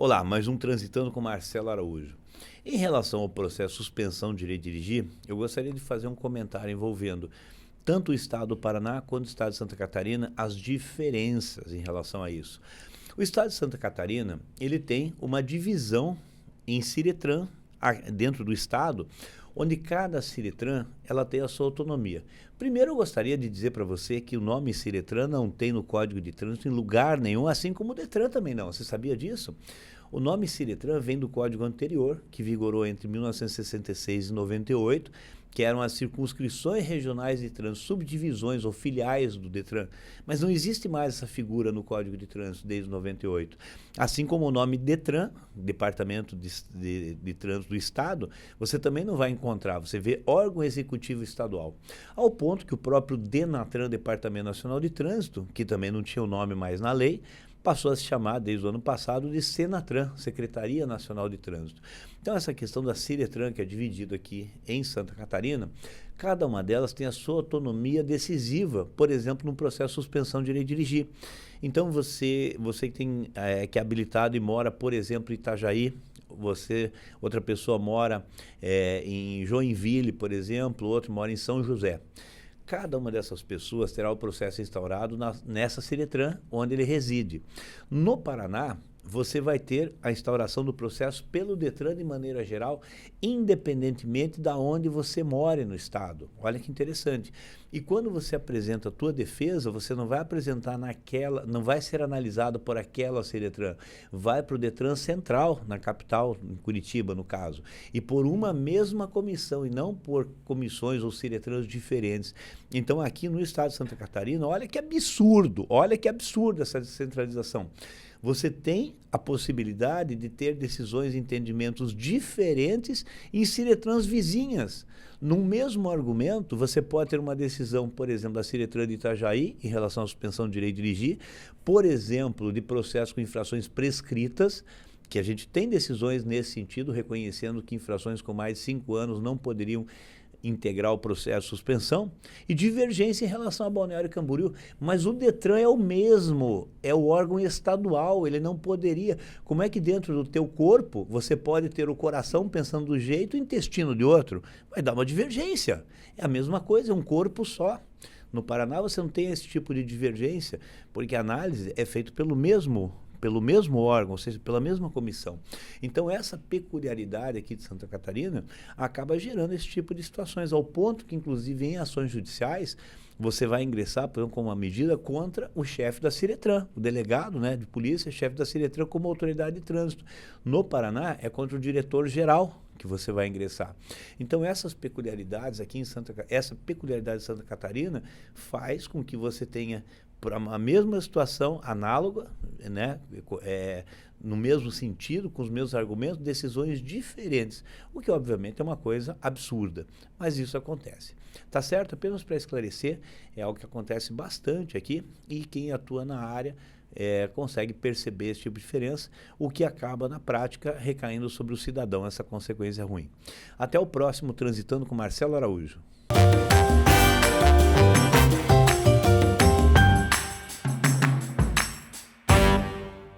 Olá, mais um Transitando com Marcelo Araújo. Em relação ao processo de suspensão de direito de dirigir, eu gostaria de fazer um comentário envolvendo tanto o Estado do Paraná quanto o Estado de Santa Catarina, as diferenças em relação a isso. O Estado de Santa Catarina, ele tem uma divisão em Ciretran, dentro do Estado, onde cada Ciretran ela tem a sua autonomia. Primeiro, eu gostaria de dizer para você que o nome Ciretran não tem no Código de Trânsito em lugar nenhum, assim como o Detran também não. Você sabia disso? O nome Ciretran vem do código anterior, que vigorou entre 1966 e 98, que eram as circunscrições regionais de trânsito, subdivisões ou filiais do Detran. Mas não existe mais essa figura no Código de Trânsito desde 98. Assim como o nome Detran, Departamento de Trânsito do Estado, você também não vai encontrar. Você vê órgão executivo estadual. Ao ponto que o próprio Denatran, Departamento Nacional de Trânsito, que também não tinha o nome mais na lei, passou a se chamar, desde o ano passado, de Senatran, Secretaria Nacional de Trânsito. Então, essa questão da Ciretran, que é dividida aqui em Santa Catarina, cada uma delas tem a sua autonomia decisiva, por exemplo, no processo de suspensão de direito de dirigir. Então, você que é habilitado e mora, por exemplo, em Itajaí, outra pessoa mora em Joinville, por exemplo, outro mora em São José. Cada uma dessas pessoas terá o processo instaurado nessa Ciretran, onde ele reside. No Paraná, você vai ter a instauração do processo pelo Detran de maneira geral, independentemente de onde você mora no estado. Olha que interessante. E quando você apresenta a tua defesa, você não vai apresentar não vai ser analisado por aquela Ciretran, vai para o Detran Central, na capital, em Curitiba, no caso, e por uma mesma comissão, e não por comissões ou Ciretrans diferentes. Então, aqui no estado de Santa Catarina, olha que absurdo essa descentralização. Você tem a possibilidade de ter decisões e entendimentos diferentes em Ciretrans vizinhas. Num mesmo argumento, você pode ter uma decisão, por exemplo, da Ciretran de Itajaí, em relação à suspensão do direito de dirigir, por exemplo, de processo com infrações prescritas, que a gente tem decisões nesse sentido, reconhecendo que infrações com mais de 5 anos não poderiam integrar o processo de suspensão, e divergência em relação a Balneário Camboriú, mas o Detran é o mesmo, é o órgão estadual, ele não poderia. Como é que dentro do teu corpo você pode ter o coração pensando do jeito e o intestino de outro? Vai dar uma divergência. É a mesma coisa, é um corpo só. No Paraná você não tem esse tipo de divergência, porque a análise é feita pelo mesmo órgão, ou seja, pela mesma comissão. Então, essa peculiaridade aqui de Santa Catarina acaba gerando esse tipo de situações, ao ponto que, inclusive, em ações judiciais, você vai ingressar, por exemplo, com uma medida contra o chefe da Ciretran, o delegado, né, de polícia, chefe da Ciretran como autoridade de trânsito. No Paraná, é contra o diretor-geral que você vai ingressar. Então, essas peculiaridades aqui essa peculiaridade de Santa Catarina faz com que você tenha para a mesma situação análoga, né, no mesmo sentido, com os mesmos argumentos, decisões diferentes, o que obviamente é uma coisa absurda, mas isso acontece. Tá certo? Apenas para esclarecer, é algo que acontece bastante aqui e quem atua na área consegue perceber esse tipo de diferença, o que acaba na prática recaindo sobre o cidadão, essa consequência ruim. Até o próximo Transitando com Marcelo Araújo.